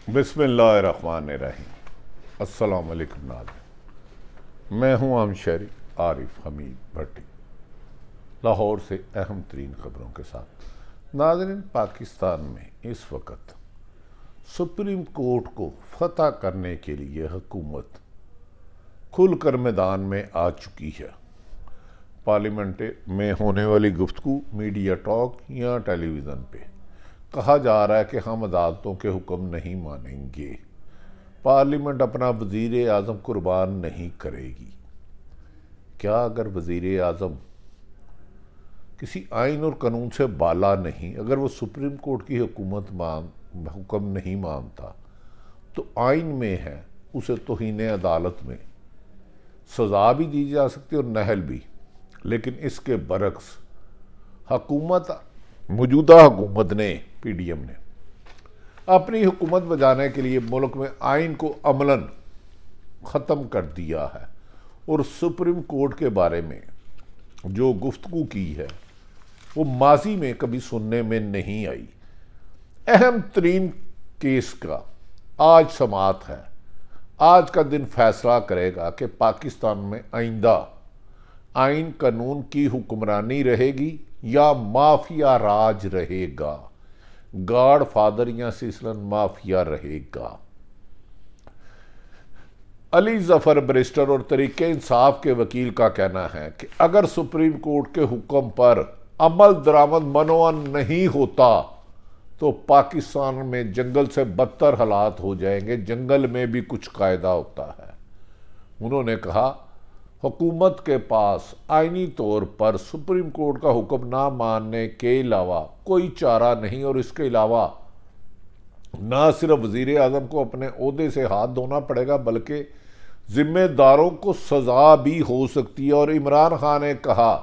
बिस्मिल्लाहिर्रहमानिर्रहीम। अस्सलाम वालेकुम नाज़रीन, मैं हूं आम शहरी आरिफ हमीद भट्टी, लाहौर से अहम तरीन खबरों के साथ। नाज़रीन, पाकिस्तान में इस वक्त सुप्रीम कोर्ट को फतह करने के लिए हुकूमत खुलकर मैदान में आ चुकी है। पार्लियामेंट में होने वाली गुफ्तगू, मीडिया टॉक या टेलीविज़न पे कहा जा रहा है कि हम अदालतों के हुक्म नहीं मानेंगे, पार्लियामेंट अपना वज़ीर आज़म कुर्बान नहीं करेगी। क्या अगर वज़ीर आज़म किसी आइन और कानून से बाला नहीं, अगर वो सुप्रीम कोर्ट की हुक्म नहीं मानता तो आइन में है उसे तौहीन अदालत में सज़ा भी दी जा सकती है और नहल भी। लेकिन इसके बरक्स मौजूदा हुकूमत ने, PDM ने अपनी हुकूमत बजाने के लिए मुल्क में आइन को अमलन ख़त्म कर दिया है और सुप्रीम कोर्ट के बारे में जो गुफ्तगू की है वो माजी में कभी सुनने में नहीं आई। अहम तरीन केस का आज समाअत है। आज का दिन फैसला करेगा कि पाकिस्तान में आइंदा आइन कानून की हुक्मरानी रहेगी या माफिया राज रहेगा, गॉड फादर या सिलसिला माफिया रहेगा। अली जफर बैरिस्टर और तरीके इंसाफ के वकील का कहना है कि अगर सुप्रीम कोर्ट के हुक्म पर अमल दरामद मनोअन नहीं होता तो पाकिस्तान में जंगल से बदतर हालात हो जाएंगे। जंगल में भी कुछ कायदा होता है। उन्होंने कहा, हुकूमत के पास आईनी तौर पर सुप्रीम कोर्ट का हुक्म ना मानने के अलावा कोई चारा नहीं और इसके अलावा ना सिर्फ वज़ीर आज़म को अपने ओहदे से हाथ धोना पड़ेगा बल्कि जिम्मेदारों को सज़ा भी हो सकती है। और इमरान खान ने कहा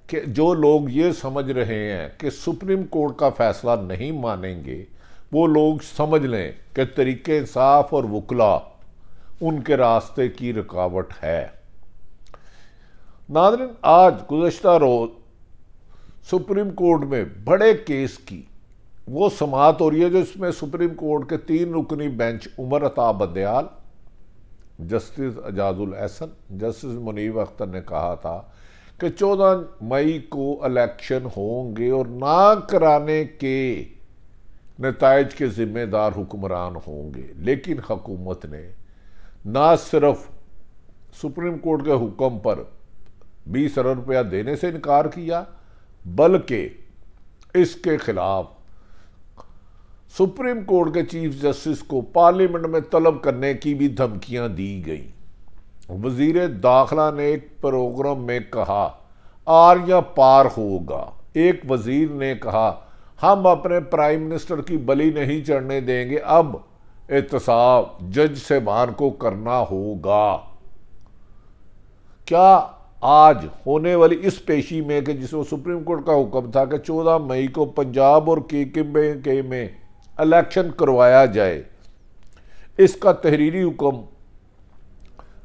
कि जो लोग ये समझ रहे हैं कि सुप्रीम कोर्ट का फैसला नहीं मानेंगे वो लोग समझ लें कि तरीके इंसाफ और वकला उनके रास्ते की रुकावट है। नाज़रीन, आज गुज़श्ता रोज़ सुप्रीम कोर्ट में बड़े केस की वो समाअत हो रही है जिसमें सुप्रीम कोर्ट के 3 रुकनी bench Umar Ata Bandial, justice Ejazul Ehsan, justice Munib Akhtar ने कहा था कि 14 मई को इलेक्शन होंगे और ना कराने के नताइज के जिम्मेदार हुक्मरान होंगे। लेकिन हुकूमत ने ना सिर्फ सुप्रीम कोर्ट के हुक्म पर 20 अरब रुपया देने से इनकार किया बल्कि इसके खिलाफ सुप्रीम कोर्ट के चीफ जस्टिस को पार्लियामेंट में तलब करने की भी धमकियां दी गई। वजीर दाखिला ने एक प्रोग्राम में कहा आर या पार होगा। एक वजीर ने कहा, हम अपने प्राइम मिनिस्टर की बलि नहीं चढ़ने देंगे, अब एहतसाब जज साहबान को करना होगा। क्या आज होने वाली इस पेशी में कि जिसमें सुप्रीम कोर्ट का हुक्म था कि 14 मई को पंजाब और के में इलेक्शन करवाया जाए, इसका तहरीरी हुक्म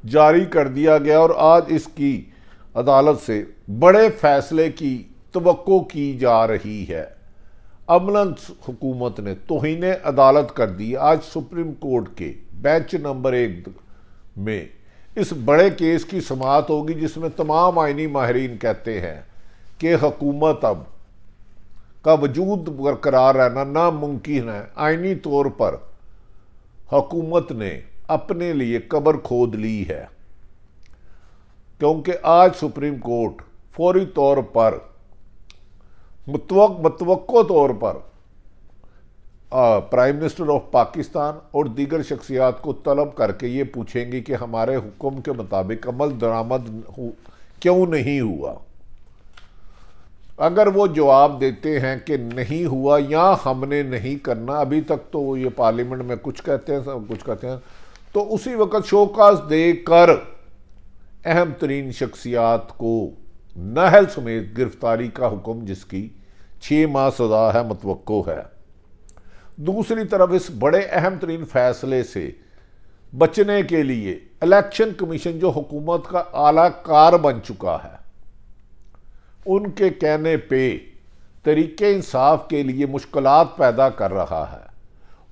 जारी कर दिया गया और आज इसकी अदालत से बड़े फैसले की तवक्को की जा रही है। अमलन हुकूमत ने तौहीन अदालत कर दी। आज सुप्रीम कोर्ट के बेंच नंबर 1 में इस बड़े केस की समाअत होगी जिसमें तमाम आइनी माहिरीन कहते हैं कि हुकूमत अब का वजूद बरकरार रहना नामुमकिन है। आइनी तौर पर हुकूमत ने अपने लिए कब्र खोद ली है क्योंकि आज सुप्रीम कोर्ट फौरी तौर पर मुतवक्को तौर पर प्राइम मिनिस्टर ऑफ पाकिस्तान और दीगर शख्सियात को तलब करके ये पूछेंगी कि हमारे हुक्म के मुताबिक अमल दरामद क्यों नहीं हुआ। अगर वो जवाब देते हैं कि नहीं हुआ या हमने नहीं करना, अभी तक तो ये पार्लियामेंट में कुछ कहते हैं सब कुछ कहते हैं, तो उसी वक्त शोकास देकर अहम तरीन शख्सियात को नहल समेत गिरफ्तारी का हुक्म जिसकी 6 माह सजा है मुतवक्को है। दूसरी तरफ इस बड़े अहम तरीन फैसले से बचने के लिए इलेक्शन कमीशन जो हुकूमत का आला कार बन चुका है, उनके कहने पे तरीके इंसाफ के लिए मुश्किलात पैदा कर रहा है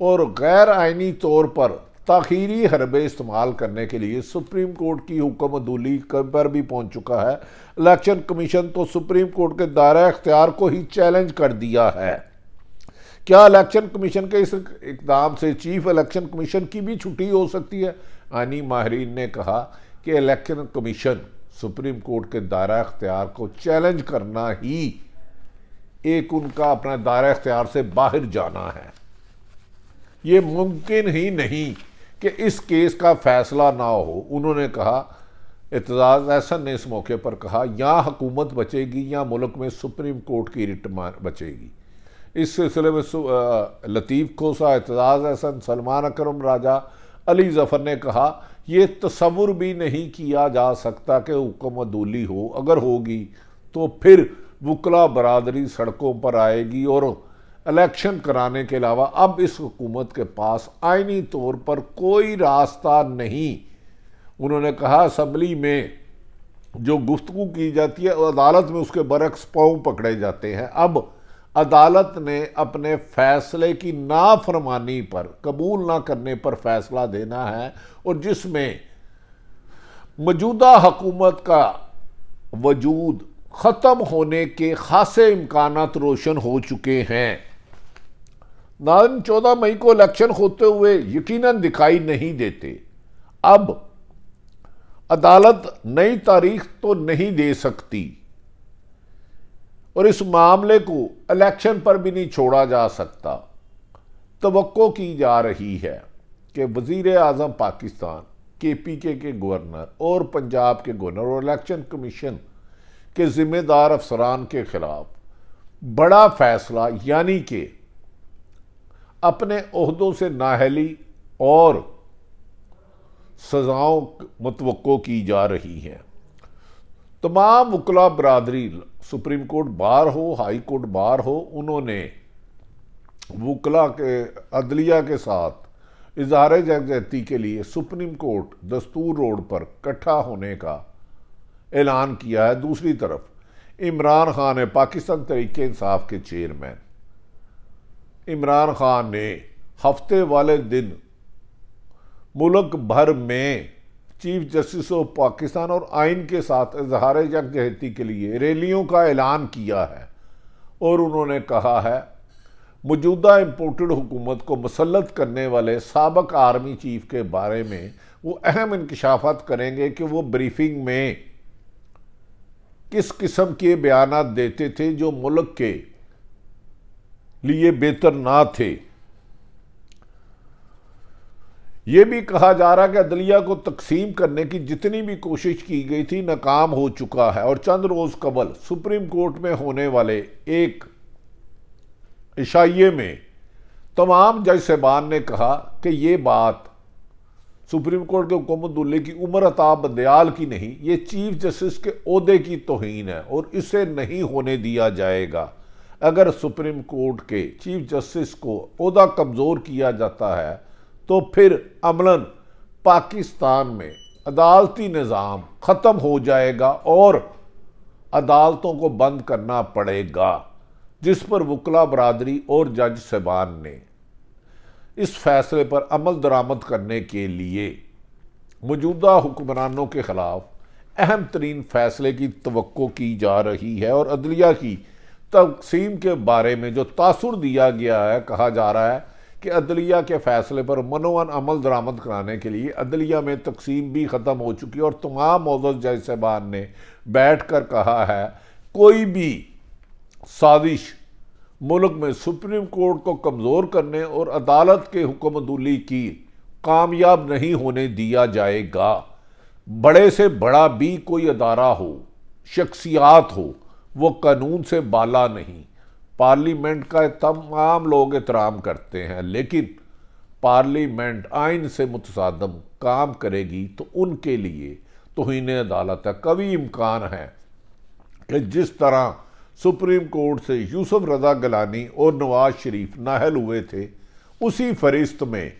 और गैर आइनी तौर पर ताखीरी हरबे इस्तेमाल करने के लिए सुप्रीम कोर्ट की हुक्म अदूली पर भी पहुंच चुका है। इलेक्शन कमीशन तो सुप्रीम कोर्ट के दायरा इख्तियार को ही चैलेंज कर दिया है। क्या इलेक्शन कमीशन के इस इकदाम से चीफ इलेक्शन कमीशन की भी छुट्टी हो सकती है? आईनी माहिरीन ने कहा कि इलेक्शन कमीशन सुप्रीम कोर्ट के दायरा इख्तियार को चैलेंज करना ही एक उनका अपना दायरा इख्तियार से बाहर जाना है। ये मुमकिन ही नहीं कि इस केस का फैसला ना हो। उन्होंने कहा, एतजाज अहसन ने इस मौके पर कहा, या हुकूमत बचेगी या मुल्क में सुप्रीम कोर्ट की रिट बचेगी। इस सिलसिले में लतीफ़ खोसा, एतजाज अहसन, सलमान अकरम राजा, अली जफ़र ने कहा, ये तसव्वुर भी नहीं किया जा सकता कि हुक्म अदूली हो। अगर होगी तो फिर वकला बरादरी सड़कों पर आएगी और इलेक्शन कराने के अलावा अब इस हुकूमत के पास आईनी तौर पर कोई रास्ता नहीं। उन्होंने कहा, असम्बली में जो गुफ्तगू की जाती है अदालत में उसके बरक्स पाँव पकड़े जाते हैं। अब अदालत ने अपने फैसले की नाफरमानी पर, कबूल ना करने पर फैसला देना है, और जिसमें मौजूदा हुकूमत का वजूद ख़त्म होने के खासे इम्कानात रोशन हो चुके हैं। नाज़रीन, 14 मई को इलेक्शन होते हुए यकीनन दिखाई नहीं देते। अब अदालत नई तारीख तो नहीं दे सकती और इस मामले को इलेक्शन पर भी नहीं छोड़ा जा सकता। तवक्को की जा रही है कि वज़ीर आज़म पाकिस्तान, KPK के गवर्नर और पंजाब के गवर्नर और इलेक्शन कमीशन के ज़िम्मेदार अफसरान के खिलाफ बड़ा फैसला, यानी कि अपने ओहदों से नाअहली और सजाओं मुतवक्को की जा रही हैं। तमाम वकला बरादरी, सुप्रीम कोर्ट बार हो, हाई कोर्ट बार हो, उन्होंने वकला के अदलिया के साथ इजहार यकजहती के लिए सुप्रीम कोर्ट दस्तूर रोड पर इकट्ठा होने का ऐलान किया है। दूसरी तरफ इमरान खान है, पाकिस्तान तहरीक इंसाफ के चेयरमैन इमरान खान ने हफ्ते वाले दिन मुल्क भर में चीफ जस्टिस ऑफ पाकिस्तान और आइन के साथ इजहार यकजहती के लिए रैलियों का ऐलान किया है और उन्होंने कहा है मौजूदा इम्पोर्टेड हुकूमत को मुसल्लत करने वाले साबिक आर्मी चीफ के बारे में वो अहम इंकशाफात करेंगे कि वो ब्रीफिंग में किस किस्म के बयानात देते थे जो मुल्क के लिए बेहतर ना थे। यह भी कहा जा रहा है कि अदलिया को तकसीम करने की जितनी भी कोशिश की गई थी नाकाम हो चुका है और चंद रोज कबल सुप्रीम कोर्ट में होने वाले एक इशाइये में तमाम जज साहबान ने कहा कि ये बात सुप्रीम कोर्ट के हुक्म दुल्ले की उमर अता बंदयाल की नहीं, ये चीफ जस्टिस के ओहदे की तौहीन है और इसे नहीं होने दिया जाएगा। अगर सुप्रीम कोर्ट के चीफ जस्टिस को ओहदा कमज़ोर किया जाता है तो फिर अमलन पाकिस्तान में अदालती निज़ाम ख़त्म हो जाएगा और अदालतों को बंद करना पड़ेगा, जिस पर वकला बरादरी और जज साहबान ने इस फैसले पर अमल दरामद करने के लिए मौजूदा हुक्मरानों के खिलाफ अहम तरीन फैसले की तवक्को की जा रही है। और अदलिया की तकसीम के बारे में जो तासुर दिया गया है, कहा जा रहा है कि अदलिया के फैसले पर मनोवन अमल दरामद कराने के लिए अदलिया में तकसीम भी ख़त्म हो चुकी है और तमाम मौजूद जज साहबान ने बैठ कर कहा है कोई भी साजिश मुल्क में सुप्रीम कोर्ट को कमज़ोर करने और अदालत के हुक्मदुली की कामयाब नहीं होने दिया जाएगा। बड़े से बड़ा भी कोई अदारा हो, शख्सियात हो, वो कानून से बाला नहीं। पार्लियामेंट का तमाम लोग एहतराम करते हैं, लेकिन पार्लियामेंट आइन से मुतसादम काम करेगी तो उनके लिए तौहीन अदालत है। कभी इम्कान है कि जिस तरह सुप्रीम कोर्ट से यूसुफ रज़ा गिलानी और नवाज शरीफ नाहल हुए थे, उसी फरिश्त में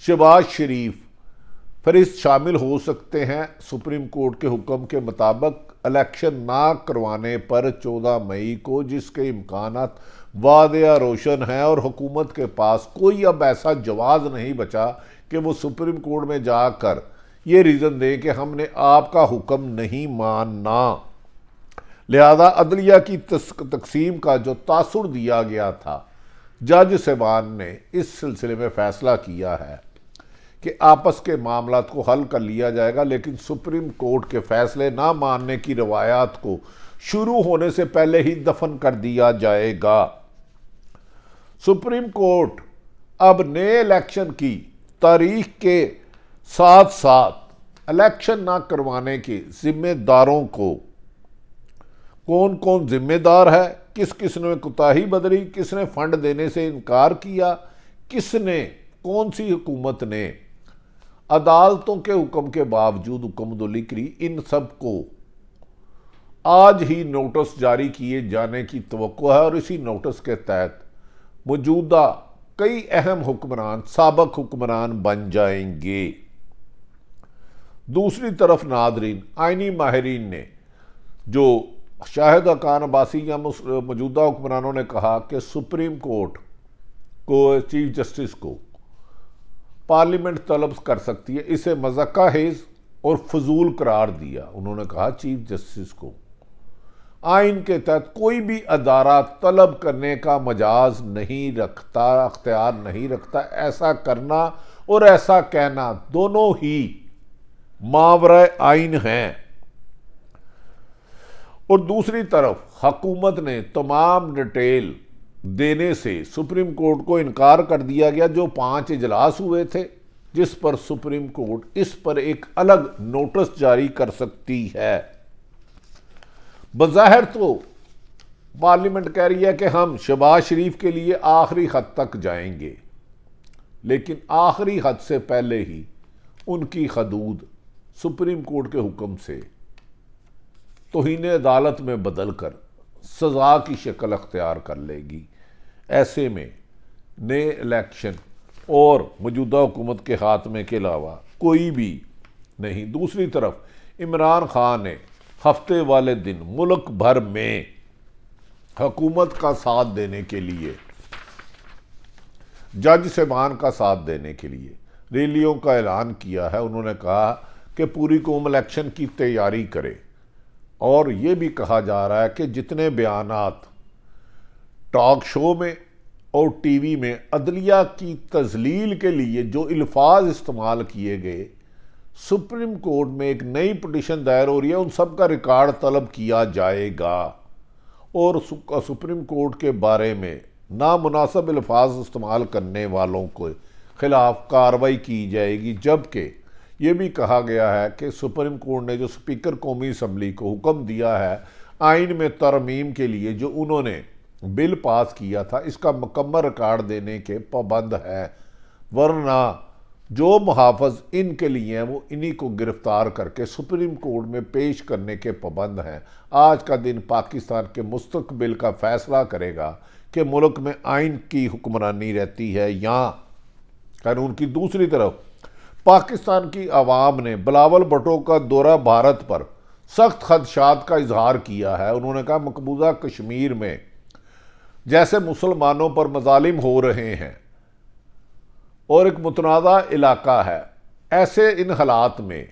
शहबाज शरीफ फरिस्त शामिल हो सकते हैं। सुप्रीम कोर्ट के हुक्म के मुताबिक इलेक्शन ना करवाने पर 14 मई को, जिसके इम्कानात वादिया रोशन हैं और हुकूमत के पास कोई अब ऐसा जवाब नहीं बचा कि वो सुप्रीम कोर्ट में जाकर ये रीज़न दें कि हमने आपका हुक्म नहीं मानना। लिहाजा अदलिया की तकसीम का जो तासुर दिया गया था, जज साहबान ने इस सिलसिले में फ़ैसला किया है कि आपस के मामलात को हल कर लिया जाएगा, लेकिन सुप्रीम कोर्ट के फैसले ना मानने की रवायात को शुरू होने से पहले ही दफन कर दिया जाएगा। सुप्रीम कोर्ट अब नए इलेक्शन की तारीख के साथ साथ इलेक्शन ना करवाने के जिम्मेदारों को, कौन कौन जिम्मेदार है, किस किस ने कोताही बदली, किसने फंड देने से इनकार किया, किसने, कौन सी हुकूमत ने अदालतों के हुक्म के बावजूद हुक्मदुली करी, इन सब को आज ही नोटिस जारी किए जाने की तवक्को है और इसी नोटिस के तहत मौजूदा कई अहम हुक्मरान साबक हुक्मरान बन जाएंगे। दूसरी तरफ नादरीन, आइनी माहिरीन ने, जो शाहिद अकान अब्बासी या मौजूदा हुक्मरानों ने कहा कि सुप्रीम कोर्ट को, चीफ जस्टिस को पार्लियामेंट तलब कर सकती है, इसे मज़क्का हेज और फजूल करार दिया। उन्होंने कहा चीफ जस्टिस को आइन के तहत कोई भी अदारा तलब करने का मजाज नहीं रखता, अख्तियार नहीं रखता। ऐसा करना और ऐसा कहना दोनों ही मावरा आइन हैं। और दूसरी तरफ हुकूमत ने तमाम डिटेल देने से सुप्रीम कोर्ट को इनकार कर दिया गया। जो 5 इजलास हुए थे, जिस पर सुप्रीम कोर्ट इस पर एक अलग नोटिस जारी कर सकती है। बज़ाहिर तो पार्लियामेंट कह रही है कि हम शहबाज शरीफ के लिए आखिरी हद तक जाएंगे, लेकिन आखिरी हद से पहले ही उनकी हदूद सुप्रीम कोर्ट के हुक्म से तौहीन अदालत में बदल कर सज़ा की शक्ल अख्तियार कर लेगी। ऐसे में नए इलेक्शन और मौजूदा हुकूमत के खात्मे के अलावा कोई भी नहीं। दूसरी तरफ इमरान खान ने हफ्ते वाले दिन मुल्क भर में हुकूमत का साथ देने के लिए, जज साहबान का साथ देने के लिए रैलियों का ऐलान किया है। उन्होंने कहा कि पूरी कौम इलेक्शन की तैयारी करे और ये भी कहा जा रहा है कि जितने बयानात टॉक शो में और टीवी में अदलिया की तजलील के लिए जो अल्फाज इस्तेमाल किए गए, सुप्रीम कोर्ट में एक नई पिटीशन दायर हो रही है, उन सब का रिकॉर्ड तलब किया जाएगा और सुप्रीम कोर्ट के बारे में नामुनासिब अल्फाज इस्तेमाल करने वालों के खिलाफ कार्रवाई की जाएगी। जबकि ये भी कहा गया है कि सुप्रीम कोर्ट ने जो स्पीकर कौमी असम्बली को हुक्म दिया है आइन में तरमीम के लिए, जो उन्होंने बिल पास किया था, इसका मुकम्मल रिकॉर्ड देने के पाबंद है, वरना जो मुहाफ़िज़ इनके लिए हैं वो इन्हीं को गिरफ्तार करके सुप्रीम कोर्ट में पेश करने के पाबंद हैं। आज का दिन पाकिस्तान के मुस्तकबिल का फैसला करेगा कि मुल्क में आइन की हुक्मरानी रहती है या कानून की। दूसरी तरफ पाकिस्तान की आवाम ने बिलावल भुट्टो का दौरा भारत पर सख्त खदशात का इजहार किया है। उन्होंने कहा मकबूजा कश्मीर में जैसे मुसलमानों पर मजालिम हो रहे हैं और एक मुतनाज़ा इलाका है, ऐसे इन हालात में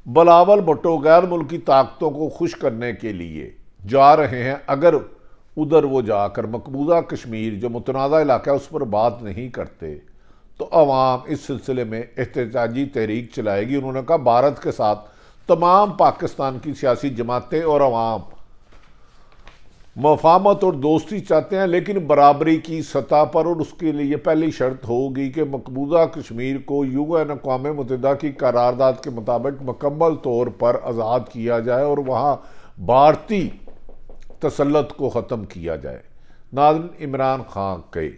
बिलावल भुट्टो गैर मुल्की ताकतों को खुश करने के लिए जा रहे हैं। अगर उधर वो जाकर मकबूजा कश्मीर जो मुतनाज़ा इलाका है उस पर बात नहीं करते तो अवाम इस सिलसिले में एहतजाजी तहरीक चलाएगी। उन्होंने कहा भारत के साथ तमाम पाकिस्तान की सियासी जमातें और अवाम मफाहमत और दोस्ती चाहते हैं, लेकिन बराबरी की सतह पर, और उसके लिए पहली शर्त होगी कि मकबूजा कश्मीर को UN अक़वाम मुत्तहिदा की करारदाद के मुताबिक मुकम्मल तौर पर आज़ाद किया जाए और वहाँ भारतीय तसल्लुत को ख़त्म किया जाए। नाज़रीन, इमरान खान के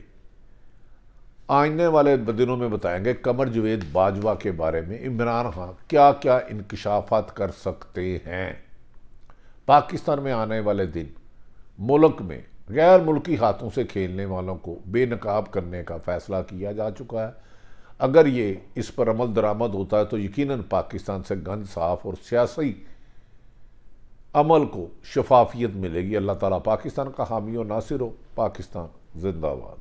आने वाले दिनों में बताएंगे कमर जवेद बाजवा के बारे में इमरान खान क्या क्या इंकशाफात कर सकते हैं। पाकिस्तान में आने वाले दिन मुल्क में गैर मुल्की हाथों से खेलने वालों को बेनकाब करने का फैसला किया जा चुका है। अगर ये इस पर अमल दरामद होता है तो यकीनन पाकिस्तान से गंद साफ और सियासी अमल को शफाफियत मिलेगी। अल्लाह ताला पाकिस्तान का हामी और नासिर हो। पाकिस्तान जिंदाबाद।